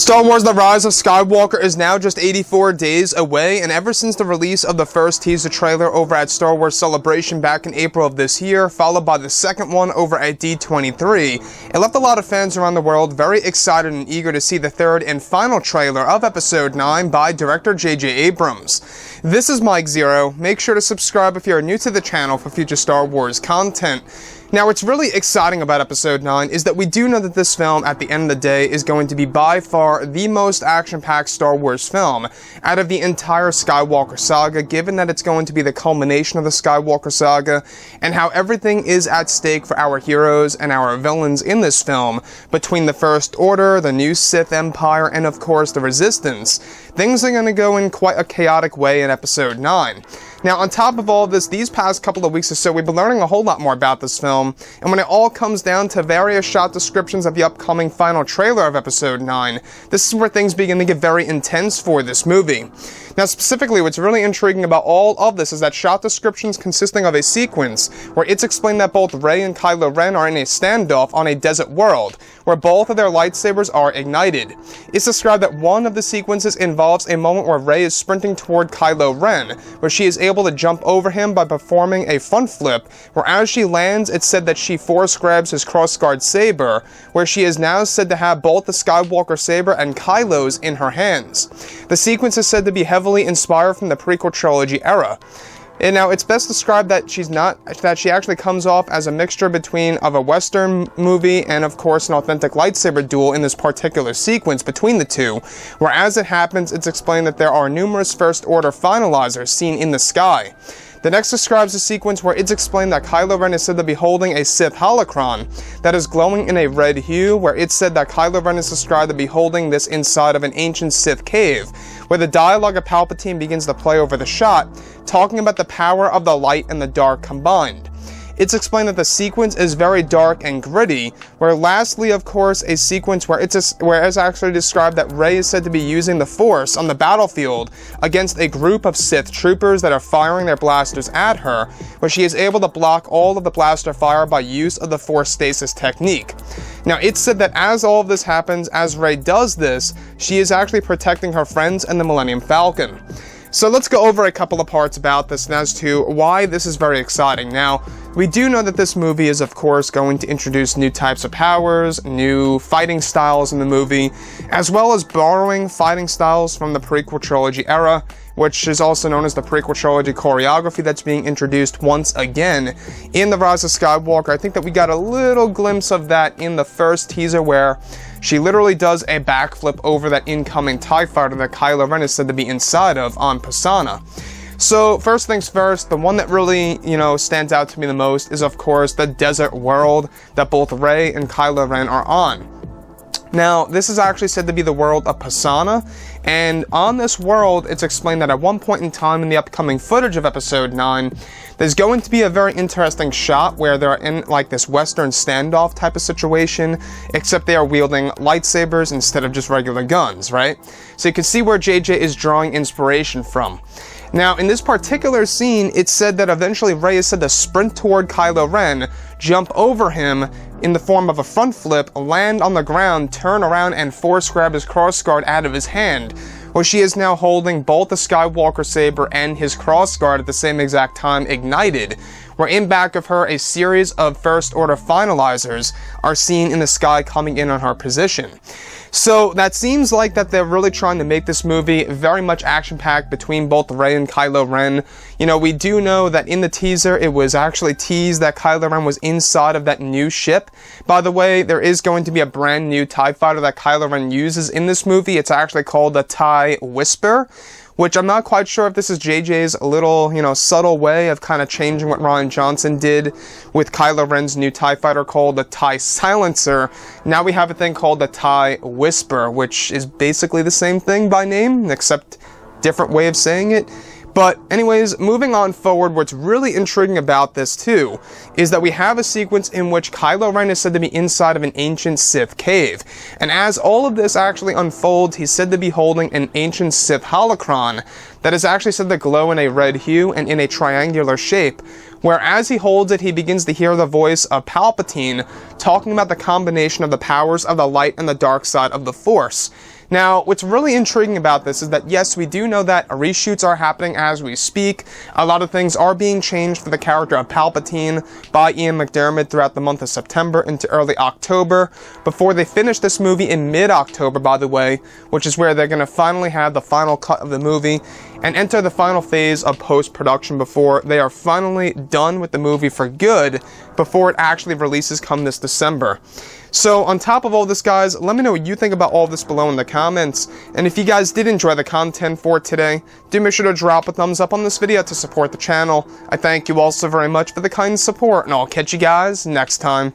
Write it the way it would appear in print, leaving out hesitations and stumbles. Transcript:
Star Wars The Rise of Skywalker is now just 84 days away, and ever since the release of the first teaser trailer over at Star Wars Celebration back in April of this year, followed by the second one over at D23, it left a lot of fans around the world very excited and eager to see the third and final trailer of Episode 9 by director J.J. Abrams. This is Mike Zero. Make sure to subscribe if you are new to the channel for future Star Wars content. Now, what's really exciting about Episode 9 is that we do know that this film, at the end of the day, is going to be by far the most action-packed Star Wars film out of the entire Skywalker saga, given that it's going to be the culmination of the Skywalker saga, and how everything is at stake for our heroes and our villains in this film, between the First Order, the new Sith Empire, and of course the Resistance. Things are going to go in quite a chaotic way in Episode 9. Now, on top of all of this, these past couple of weeks or so, we've been learning a whole lot more about this film, and when it all comes down to various shot descriptions of the upcoming final trailer of Episode 9, this is where things begin to get very intense for this movie. Now, specifically, what's really intriguing about all of this is that shot descriptions consisting of a sequence where it's explained that both Rey and Kylo Ren are in a standoff on a desert world, where both of their lightsabers are ignited. It's described that one of the sequences involves a moment where Rey is sprinting toward Kylo Ren, where she is able to jump over him by performing a front flip, where as she lands, it's said that she force grabs his crossguard saber, where she is now said to have both the Skywalker saber and Kylo's in her hands. The sequence is said to be heavily inspired from the prequel trilogy era. And now, it's best described that she actually comes off as a mixture between of a Western movie and, of course, an authentic lightsaber duel in this particular sequence between the two, where as it happens, it's explained that there are numerous First Order finalizers seen in the sky. The next describes a sequence where it's explained that Kylo Ren is said to be holding a Sith holocron that is glowing in a red hue, where it's said that Kylo Ren is described to be holding this inside of an ancient Sith cave, where the dialogue of Palpatine begins to play over the shot, talking about the power of the light and the dark combined. It's explained that the sequence is very dark and gritty, where lastly, of course, a sequence where it's actually described that Rey is said to be using the Force on the battlefield against a group of Sith troopers that are firing their blasters at her, where she is able to block all of the blaster fire by use of the Force stasis technique. Now, it's said that as all of this happens, as Rey does this, she is actually protecting her friends and the Millennium Falcon. So let's go over a couple of parts about this and as to why this is very exciting. Now, we do know that this movie is, of course, going to introduce new types of powers, new fighting styles in the movie, as well as borrowing fighting styles from the prequel trilogy era, which is also known as the prequel trilogy choreography that's being introduced once again in The Rise of Skywalker. I think that we got a little glimpse of that in the first teaser, where she literally does a backflip over that incoming TIE fighter that Kylo Ren is said to be inside of on Pisana. So, first things first, the one that really, stands out to me the most is, of course, the desert world that both Rey and Kylo Ren are on. Now, this is actually said to be the world of Pisana, and on this world, it's explained that at one point in time in the upcoming footage of Episode 9, there's going to be a very interesting shot where they're in, like, this Western standoff type of situation, except they are wielding lightsabers instead of just regular guns, right? So you can see where JJ is drawing inspiration from. Now, in this particular scene, it's said that eventually Rey is said to sprint toward Kylo Ren, jump over him in the form of a front flip, land on the ground, turn around, and force grab his crossguard out of his hand, where she is now holding both the Skywalker saber and his crossguard at the same exact time ignited, where in back of her a series of First Order finalizers are seen in the sky coming in on her position. So that seems like that they're really trying to make this movie very much action-packed between both Rey and Kylo Ren. We do know that in the teaser, it was actually teased that Kylo Ren was inside of that new ship. By the way, there is going to be a brand new TIE fighter that Kylo Ren uses in this movie. It's actually called the TIE Whisper, which I'm not quite sure if this is JJ's little, subtle way of kind of changing what Rian Johnson did with Kylo Ren's new TIE fighter called the TIE Silencer. Now we have a thing called the TIE Whisper, which is basically the same thing by name, except different way of saying it. But anyways, moving on forward, what's really intriguing about this too is that we have a sequence in which Kylo Ren is said to be inside of an ancient Sith cave. And as all of this actually unfolds, he's said to be holding an ancient Sith holocron that is actually said to glow in a red hue and in a triangular shape, where as he holds it, he begins to hear the voice of Palpatine talking about the combination of the powers of the light and the dark side of the Force. Now, what's really intriguing about this is that, yes, we do know that reshoots are happening as we speak. A lot of things are being changed for the character of Palpatine by Ian McDiarmid throughout the month of September into early October, before they finish this movie in mid-October, by the way, which is where they're going to finally have the final cut of the movie and enter the final phase of post-production before they are finally done with the movie for good, before it actually releases come this December. So on top of all this, guys, let me know what you think about all this below in the comments. And if you guys did enjoy the content for today, do make sure to drop a thumbs up on this video to support the channel. I thank you all so very much for the kind support, and I'll catch you guys next time.